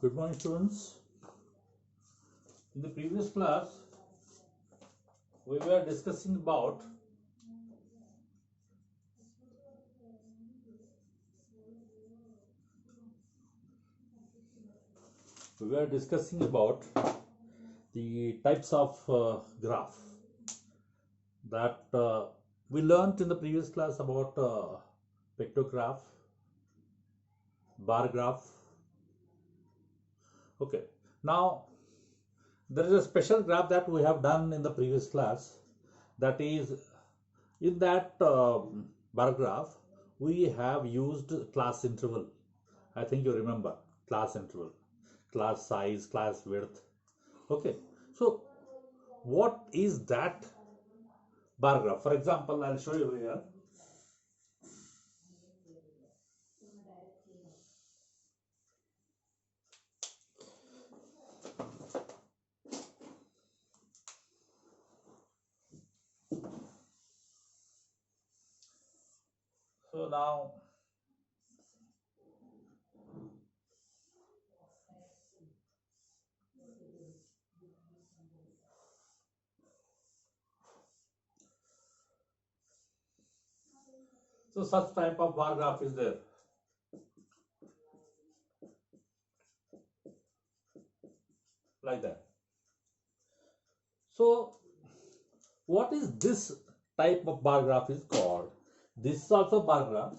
Good morning, students. In the previous class, we were discussing about the types of graph that we learned in the previous class about pictograph, bar graph. Okay. Now there is a special graph that we have done in the previous class. That is, in that bar graph, we have used class interval. I think you remember class interval, class size, class width. Okay. So what is that bar graph? For example, I'll show you here. So now such type of bar graph is there. Like that. So what is this type of bar graph is called? This is also bar graph,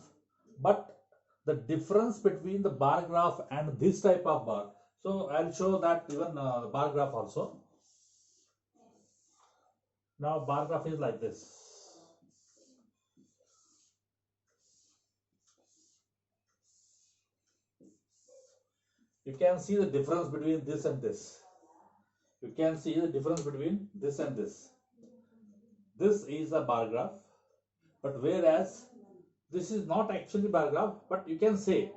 but the difference between the bar graph and this type of bar. So I'll show that even the bar graph also. Now bar graph is like this. You can see the difference between this and this. You can see the difference between this and this. This is a bar graph, but whereas this is not actually bar graph, but you can say,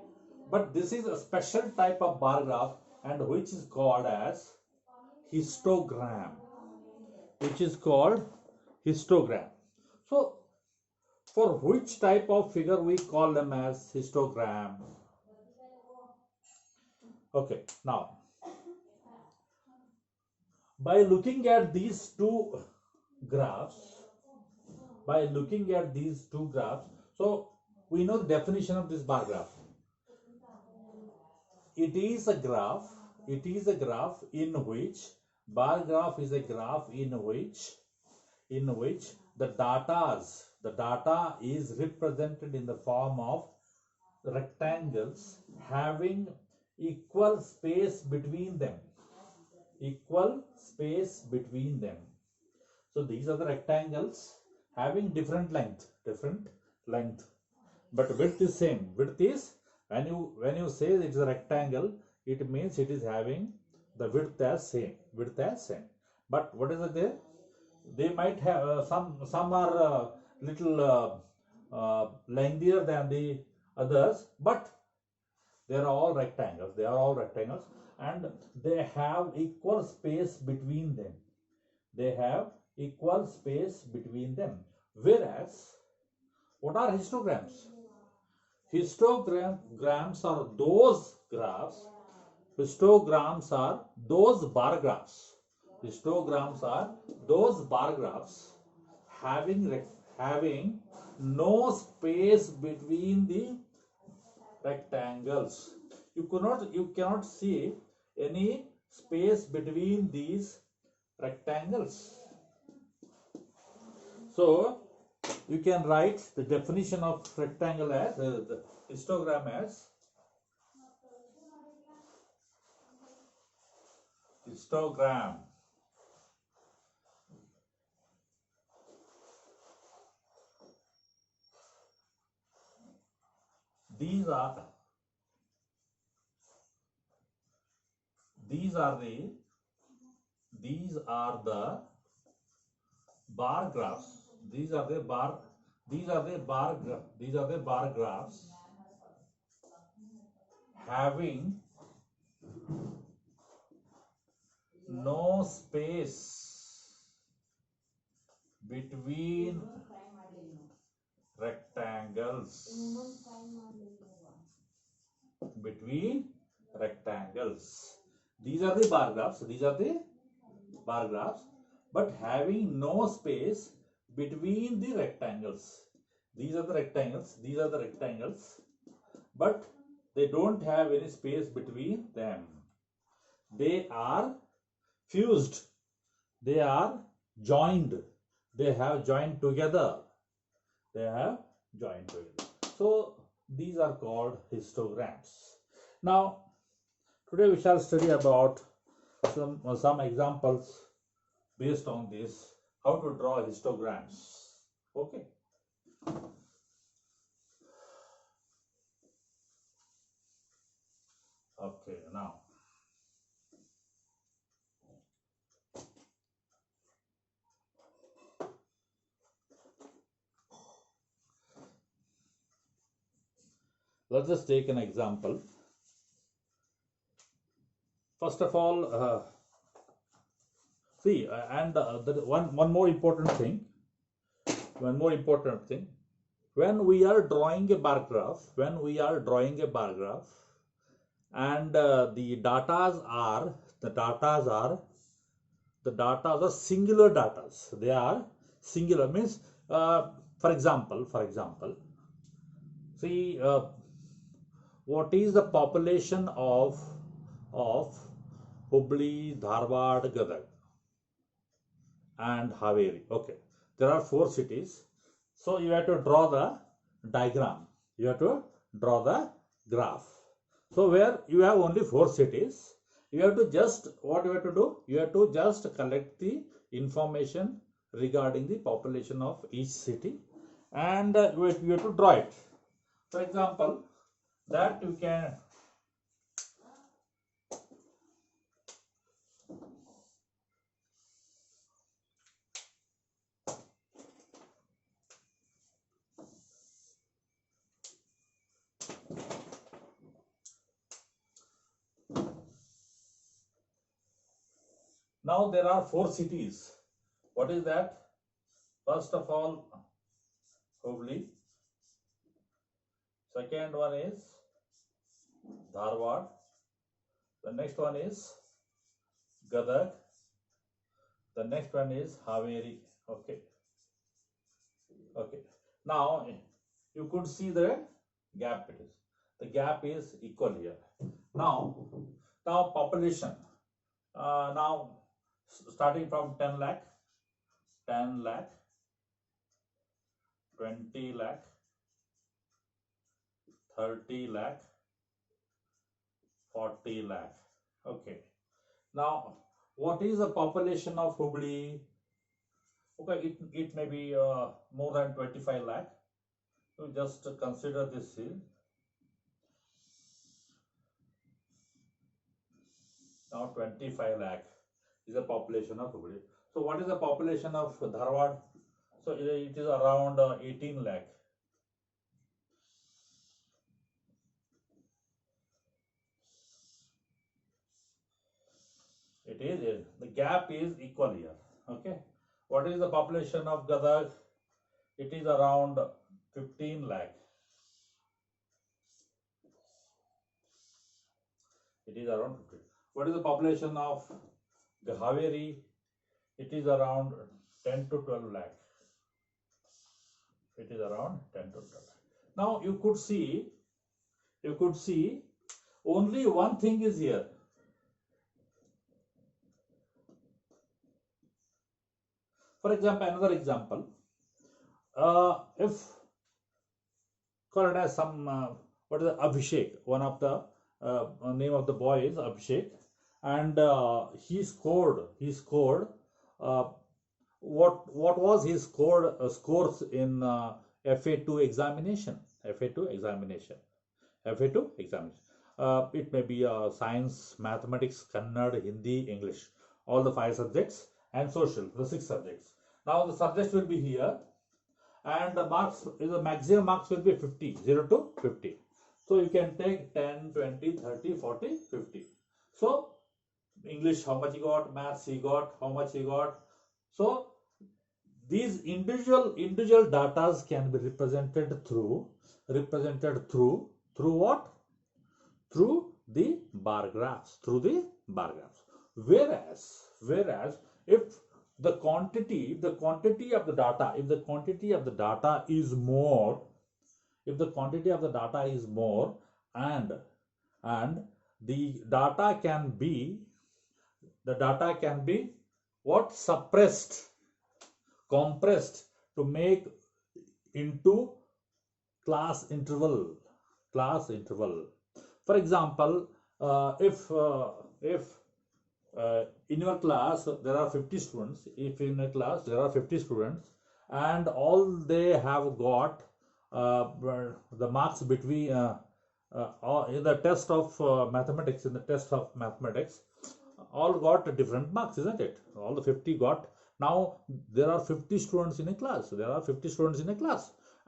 but this is a special type of bar graph and which is called as histogram, which is called histogram. So for which type of figure we call them as histogram? Okay, now by looking at these two graphs, so we know the definition of this bar graph. It is a graph in which bar graph is a graph in which the data is represented in the form of rectangles having equal space between them. So these are the rectangles having different length, but width is same. Width is, when you say it is a rectangle, it means it is having the width as same. But what is it there? They might have some are little lengthier than the others, but they are all rectangles. And they have equal space between them. Whereas, what are histograms? Histograms are those graphs. Histograms are those bar graphs. Having no space between the rectangles. You cannot see any space between these rectangles. So you can write the definition of rectangle as the histogram as histogram. These are the bar graphs. These are the bar graphs having no space between rectangles. rectangles. These are the bar graphs. These are the bar graphs, but having no space between the rectangles. These are the rectangles. These are the rectangles, but they don't have any space between them. They are fused. They are joined. They have joined together. They have joined together. So these are called histograms. Now today we shall study about some examples based on this, how to draw histograms. Okay. Okay, now let's just take an example. First of all, see, one more important thing. One more important thing. When we are drawing a bar graph, and the datas are singular datas. They are singular, means for example, see, what is the population of Hubli, Dharwad, Gadag and Haveri? Okay, there are 4 cities. So you have to draw the diagram. You have to draw the graph. So where you have only 4 cities, you have to just, what you have to do? You have to just collect the information regarding the population of each city, and you have to draw it. For example, that you can now there are 4 cities. What is that? First of all, Hubli. Second one is Dharwad. The next one is Gadag. The next one is Haveri. Okay. Okay. Now you could see the gap. The gap is equal here. Now population. Now starting from 10 lakh, 10 lakh, 20 lakh, 30 lakh, 40 lakh. Okay. Now, what is the population of Hubli? Okay, it may be more than 25 lakh. So just consider this here. Now 25 lakh is the population of Hubli. So what is the population of Dharwad? So it is around 18 lakh. It is, the gap is equal here. Okay. What is the population of Gadag? It is around 15 lakh. It is around 15. What is the population of the Haveri? It is around 10 to 12 lakh. It is around 10 to 12 lakh. Now you could see only one thing is here. For example, another example, if called as some, what is the Abhishek, one of the name of the boy is Abhishek, and he scored what was his scores in FA2 examination. It may be science, mathematics, Kannada, Hindi, English, all the 5 subjects, and social, the 6 subjects. Now the subjects will be here, and the maximum marks will be 50, 0 to 50. So you can take 10, 20, 30, 40, 50. So English, how much he got, maths he got, how much he got. So these individual datas can be represented through what? Through the bar graphs, through the bar graphs. Whereas if the quantity of the data, if the quantity of the data is more, if the quantity of the data is more, and the data can be, what, suppressed, compressed, to make into class interval. For example, if in your class there are 50 students, if in a class there are 50 students, and all they have got the marks between in the test of mathematics, all got different marks, isn't it? All the 50 got. Now there are 50 students in a class.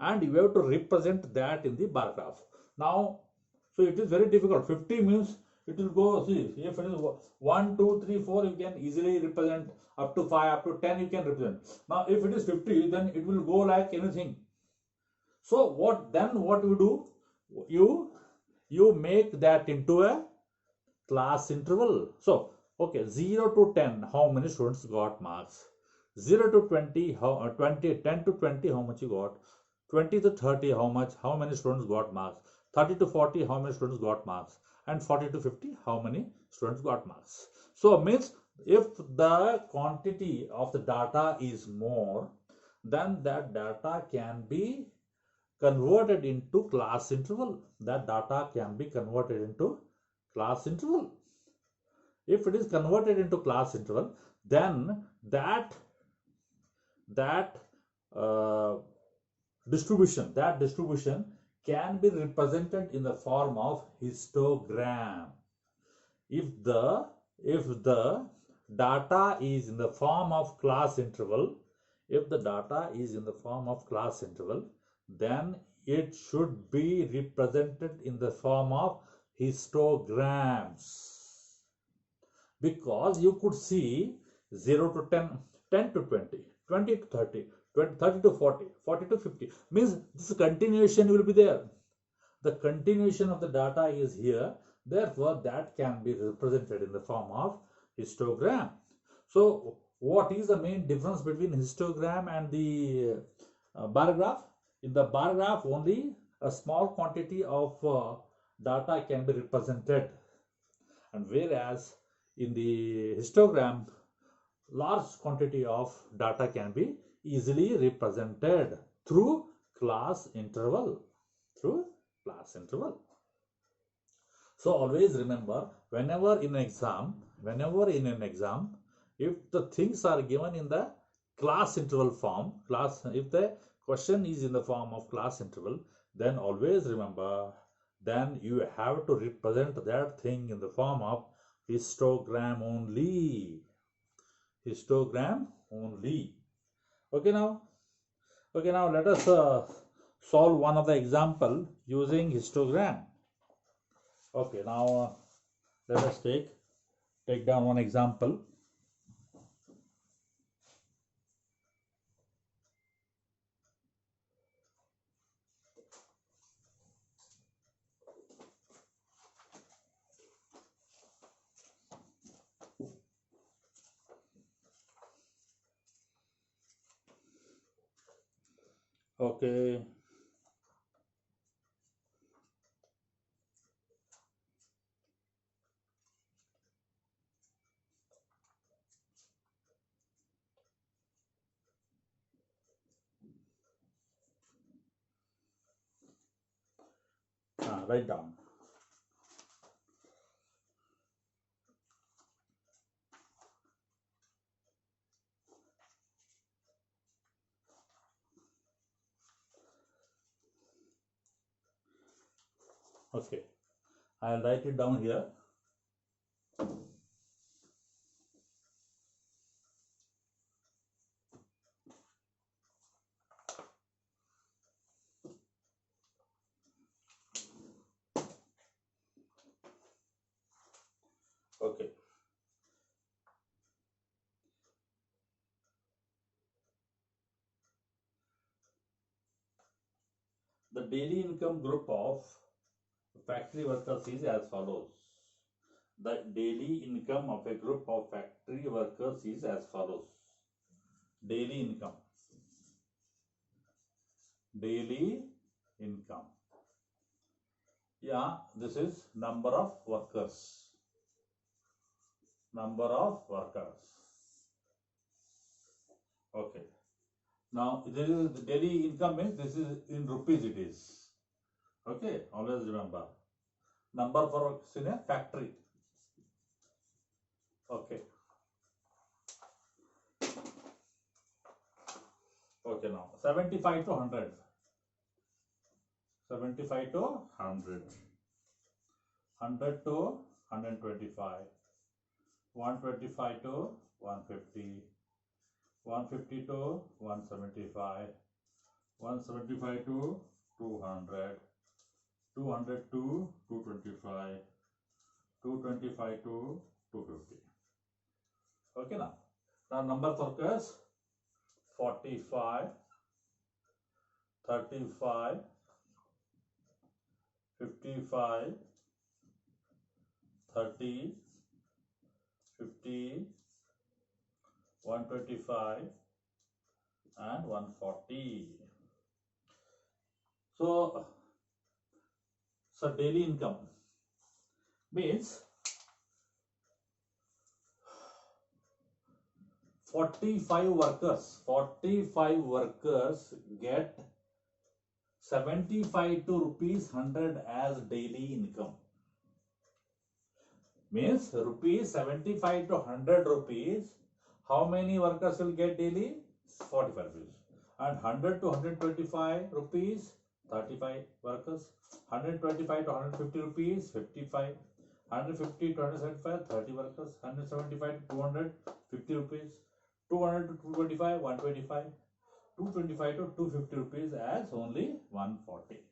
And you have to represent that in the bar graph. Now, so it is very difficult. 50 means it will go, see, if it is 1, 2, 3, 4, you can easily represent. Up to 5, up to 10, you can represent. Now, if it is 50, then it will go like anything. So what you do? You make that into a class interval. So, okay, 0 to 10, how many students got marks? 0 to 20, 10 to 20, how much you got? 20 to 30, how many students got marks? 30 to 40, how many students got marks? And 40 to 50, how many students got marks? So means if the quantity of the data is more, then that data can be converted into class interval. That data can be converted into class interval. If it is converted into class interval, then that distribution can be represented in the form of histogram. If the data is in the form of class interval, then it should be represented in the form of histograms. Because you could see 0 to 10, 10 to 20, 20 to 30, 30 to 40, 40 to 50. Means this continuation will be there. The continuation of the data is here. Therefore, that can be represented in the form of histogram. So, what is the main difference between histogram and the bar graph? In the bar graph, only a small quantity of data can be represented, and whereas in the histogram, large quantity of data can be easily represented through class interval. So always remember, whenever in an exam, if the things are given in the class interval form, if the question is in the form of class interval, then always remember, then you have to represent that thing in the form of histogram only. Okay, now let us solve one of the example using histogram. Okay, now let us take down one example. Okay. Write down. Okay, I'll write it down here. Okay. The daily income group of factory workers is as follows. The daily income of a group of factory workers is as follows. Daily income. Daily income. Yeah, this is number of workers. Number of workers. Okay. Now, this is the daily income means this is in rupees it is. Okay, always remember. Number for workers in a factory. Okay. Okay, now 75 to 100. 75 to 100. 100 to 125. 125 to 150. 150 to 175. 175 to 200. 200 to 225. 225 to 250. Okay now. Now number for workers 45, 35, 55, 30, 50, 125 and 140. So daily income means 45 workers get 75 to rupees 100 as daily income. Means rupees 75 to 100 rupees. How many workers will get daily? 45 rupees. And 100 to 125 rupees, 35 workers. 125 to 150 rupees, 55. 150 to 175, 30 workers. 175 to 200, 50 rupees. 200 to 225, 125. 225 to 250 rupees as only 140.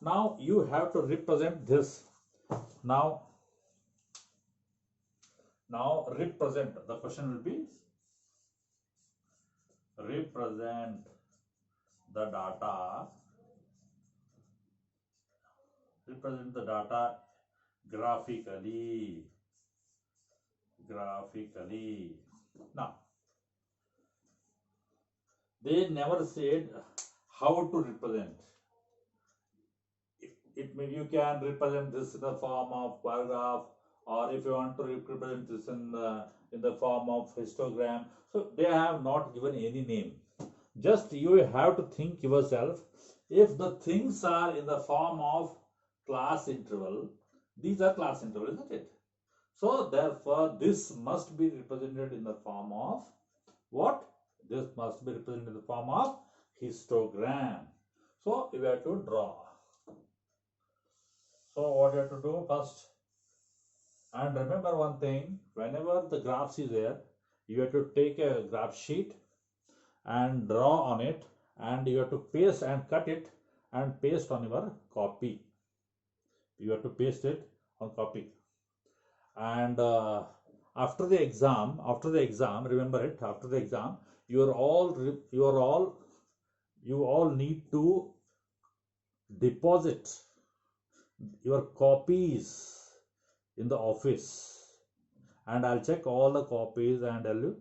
Now you have to represent this. Now represent. The question will be represent the data. Represent the data graphically. Now they never said how to represent. It may you can represent this in the form of paragraph, or if you want to represent this in the form of histogram. So they have not given any name. Just you have to think yourself. If the things are in the form of class interval, these are class interval, isn't it? So therefore, this must be represented in the form of what? This must be represented in the form of histogram. So you have to draw. So what you have to do first, and remember one thing, whenever the graphs is there, you have to take a graph sheet and draw on it, and you have to paste and cut it and paste on your copy. You have to paste it on copy. And after the exam, remember it, after the exam, you all need to deposit your copies in the office, and I'll check all the copies and I'll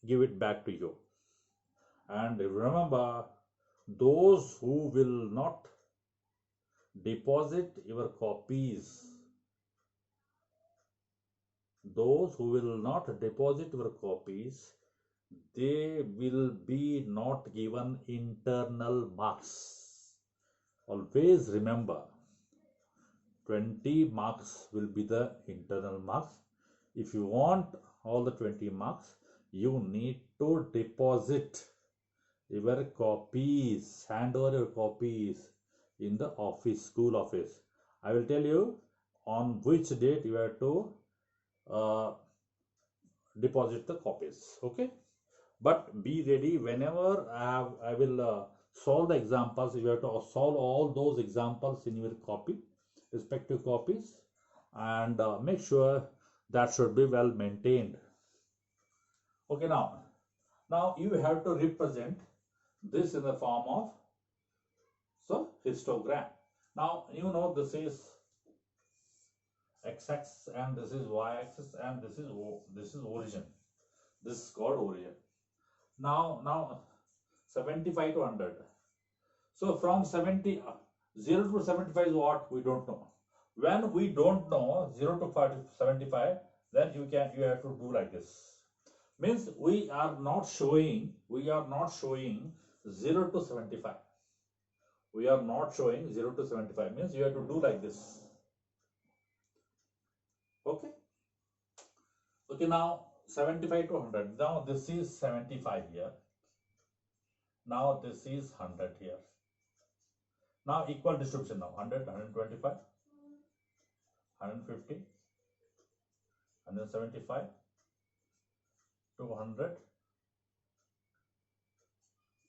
give it back to you. And remember, those who will not deposit your copies, they will be not given internal marks. Always remember, 20 marks will be the internal marks. If you want all the 20 marks, you need to deposit your copies, hand over your copies in the office, school office. I will tell you on which date you have to deposit the copies. Okay, but be ready whenever I will solve the examples. You have to solve all those examples in your copy, respective copies, and make sure that should be well maintained. Okay, now you have to represent this in the form of histogram. Now you know this is x-axis and this is y-axis and this is origin. This is called origin. Now 75 to 100. So from 0 to 75 is what? We don't know. When we don't know 0 to 75, then you have to do like this. Means we are not showing 0 to 75. We are not showing 0 to 75. Means you have to do like this. Okay. Okay, now 75 to 100. Now this is 75 here. Now this is 100 here. Now equal distribution now. 100, 125, 150, 175, 200,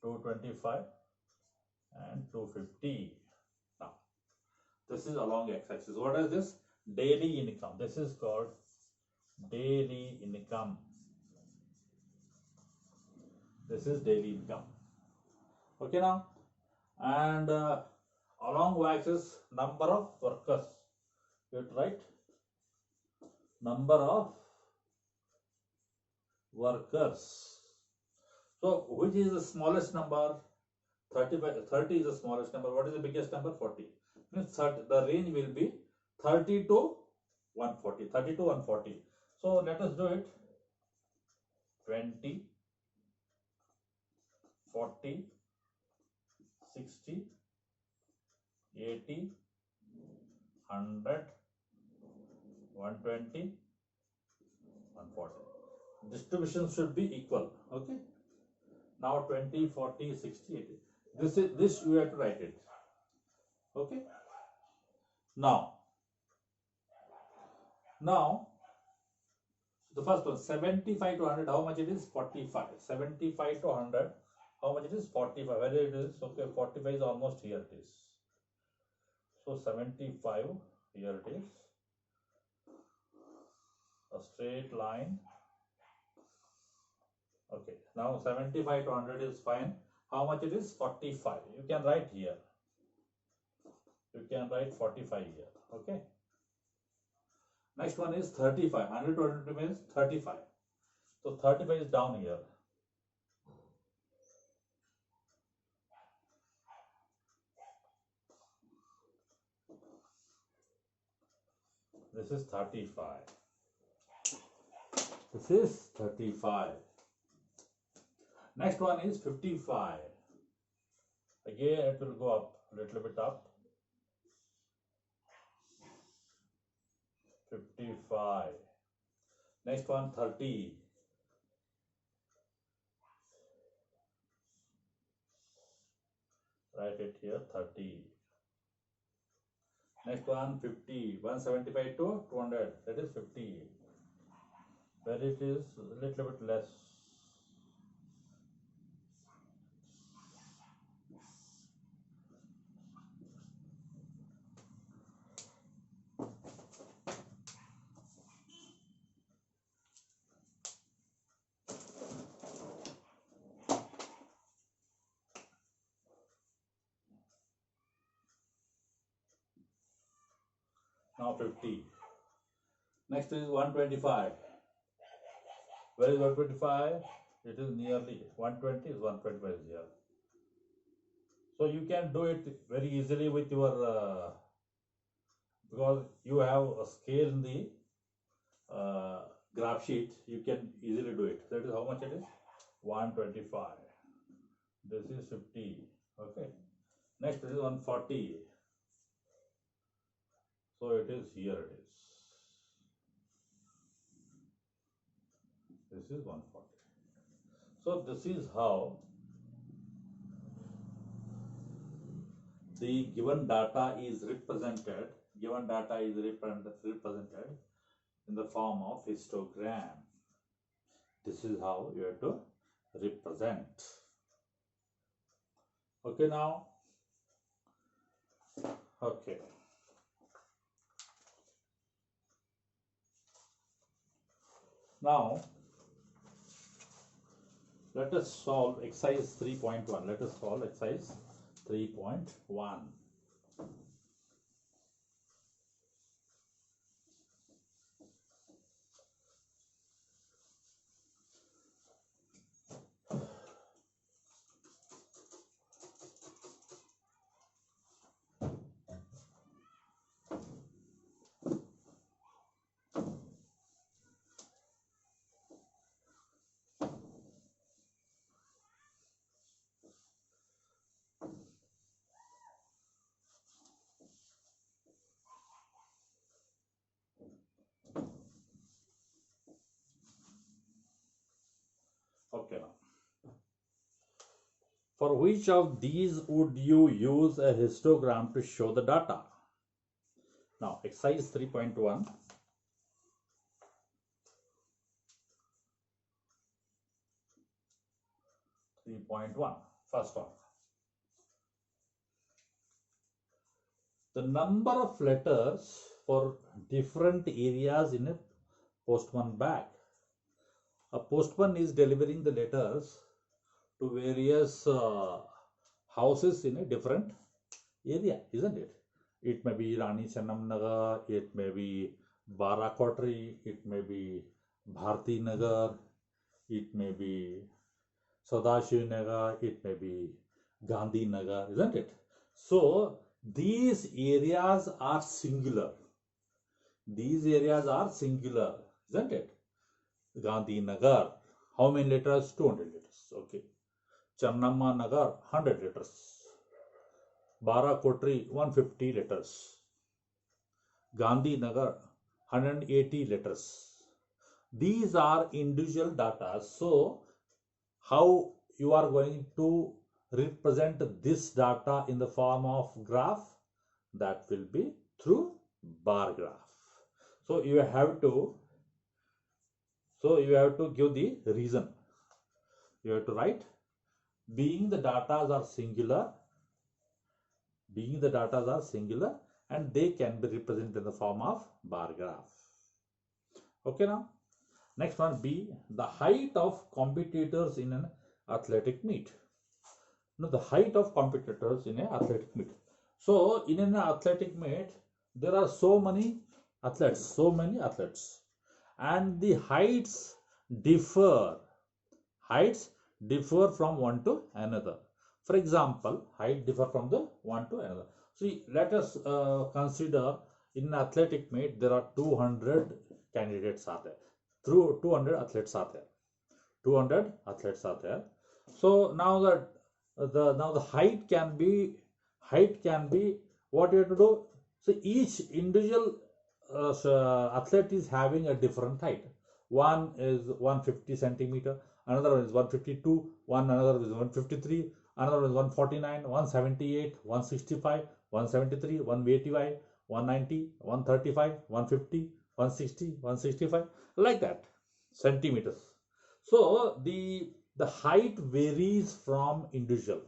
225 and 250. Now this is along x-axis. What is this? Daily income. This is called daily income. This is daily income. Okay now. And along y-axis, number of workers. You have to write number of workers. So which is the smallest number? 30 is the smallest number. What is the biggest number? 40. Means 30, the range will be 30 to 140. 30 to 140. So let us do it. 20, 40, 60, 80, 100, 120, 140. Distribution should be equal. Okay. Now 20, 40, 60, 80. This you have to write it. Okay. Now the first one, 75 to 100, how much it is? 45. 75 to 100, how much it is? 45. Where it is? Okay, 45 is almost here it is. So 75, here it is. A straight line. Okay, now 75 to 100 is fine. How much it is? 45. You can write here. You can write 45 here. Okay. Next one is 35. 100 to 100 means 35. So 35 is down here. This is 35. This is 35. Next one is 55. Again, it will go up a little bit up. 55. Next one, 30. Write it here, 30. Next one, 50. 175 to 200. That is 50. Where it is a little bit less. Now 50. Next is 125. Where is 125? It is nearly 120 is 125 is here. So you can do it very easily with your because you have a scale in the graph sheet. You can easily do it. That is how much it is? 125. This is 50. Okay. Next is 140. So it is here it is. This is 140. So this is how the given data is represented. Given data is represented in the form of histogram. This is how you have to represent. Okay now. Okay. Now let us solve exercise 3.1. Let us solve exercise 3.1. For which of these would you use a histogram to show the data? Now, exercise 3.1. First one. The number of letters for different areas in a postman bag. A postman is delivering the letters to various houses in a different area, isn't it? It may be Rani Channam Nagar, it may be Barakotri, it may be Bharti Nagar, it may be Sadashiv Nagar, it may be Gandhi Nagar, isn't it? So these areas are singular. These areas are singular, isn't it? Gandhi Nagar, how many letters? 200 letters. Okay. Channamma Nagar, 100 letters. Barakotri, 150 letters. Gandhi Nagar, 180 letters. These are individual data. So, how you are going to represent this data in the form of graph? That will be through bar graph. So, you have to give the reason. You have to write, being the data are singular, and they can be represented in the form of bar graph. Okay, now next one, B, the height of competitors in an athletic meet. Now the height of competitors in an athletic meet. So in an athletic meet, there are so many athletes, and the heights differ from one to another. For example, height differ from the one to another. See, let us consider in an athletic meet there are 200 candidates are there. 200 athletes are there. 200 athletes are there. So now the height can be what you have to do. So each individual athlete is having a different height. One is 150 centimeter, another one is 152, another is 153, another one is 149, 178, 165, 173, 185, 190, 135, 150, 160, 165, like that, centimeters. So the height varies from individual.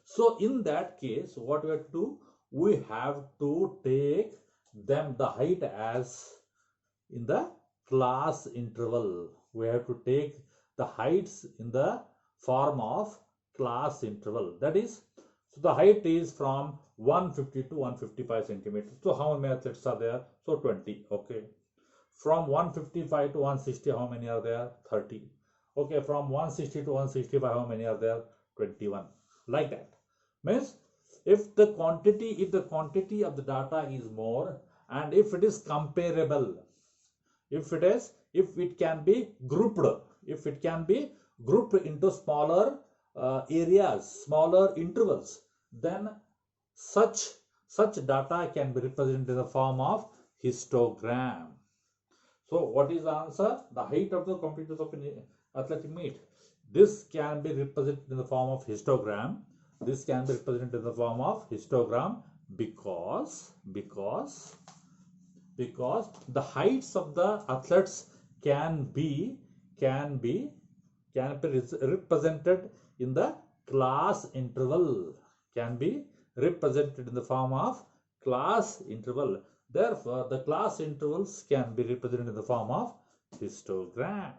So in that case, what we have to do? We have to take the height as in the class interval. We have to take the heights in the form of class interval. That is, so the height is from 150 to 155 centimeters. So how many athletes are there? So 20. Okay. From 155 to 160, how many are there? 30. Okay. From 160 to 165, how many are there? 21. Like that. Means if the quantity of the data is more, and if it is comparable, if it can be grouped into smaller areas, smaller intervals, then such data can be represented in the form of histogram. So what is the answer? The height of the competitors of an athletic meet. This can be represented in the form of histogram. Because the heights of the athletes can be represented in the class interval. Therefore, the class intervals can be represented in the form of histogram.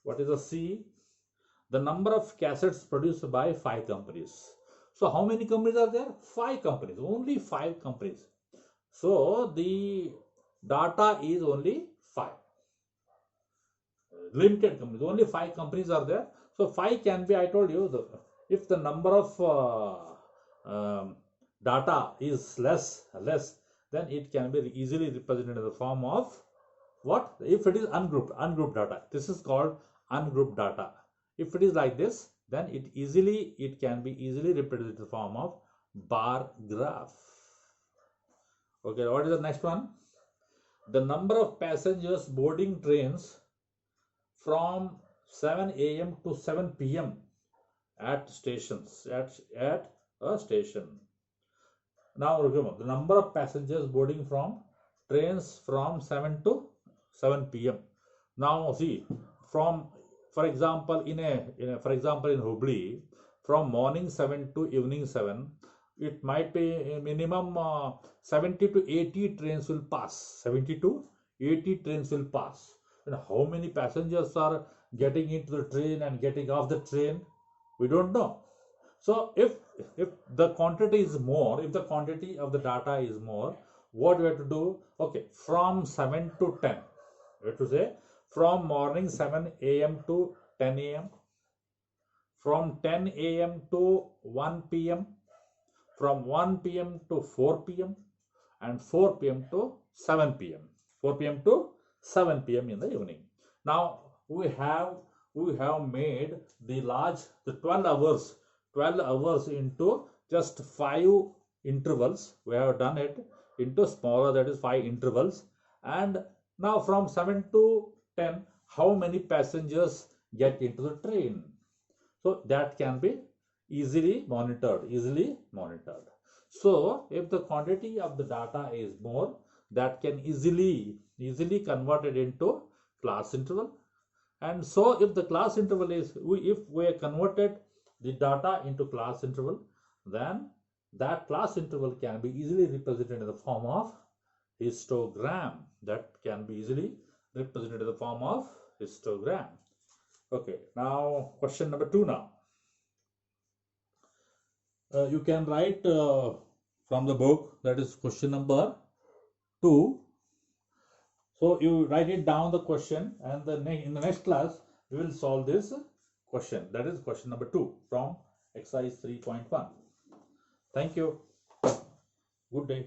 What is the C? The number of cassettes produced by 5 companies. So how many companies are there? 5 companies. Only 5 companies. So the data is only 5. Limited companies. Only 5 companies are there. So 5 can be, I told you, if the number of data is less, then it can be easily represented in the form of what? If it is ungrouped data. This is called ungrouped data. If it is like this, then it can be easily represented in the form of bar graph. Okay, what is the next one? the number of passengers boarding trains from 7 a.m. to 7 p.m. at stations, at a station. Now remember, the number of passengers boarding from trains from 7 to 7 p.m. Now see, from, for example, in Hubli, from morning 7 to evening 7, it might be a minimum 70 to 80 trains will pass. 70 to 80 trains will pass. And how many passengers are getting into the train and getting off the train? We don't know. So if the quantity is more, if the quantity of the data is more, what we have to do? Okay, from 7 to 10, we have to say from morning 7 a.m. to 10 a.m., from 10 a.m. to 1 p.m., from 1 p.m. to 4 p.m., and 4 p.m. to 7 p.m. 4 p.m. to 7 p.m. in the evening. Now we have made the 12 hours into just 5 intervals. We have done it into smaller, that is 5 intervals. And now from 7 to 10, how many passengers get into the train? So that can be easily monitored. So if the quantity of the data is more, that can easily converted into class interval. And so if the class interval is, if we have converted the data into class interval, then that class interval can be easily represented in the form of histogram. That can be easily represented in the form of histogram. Okay, now question number 2 now. You can write from the book, that is question number 2. So you write it down the question, and in the next class we will solve this question, that is question number 2 from exercise 3.1. Thank you. Good day.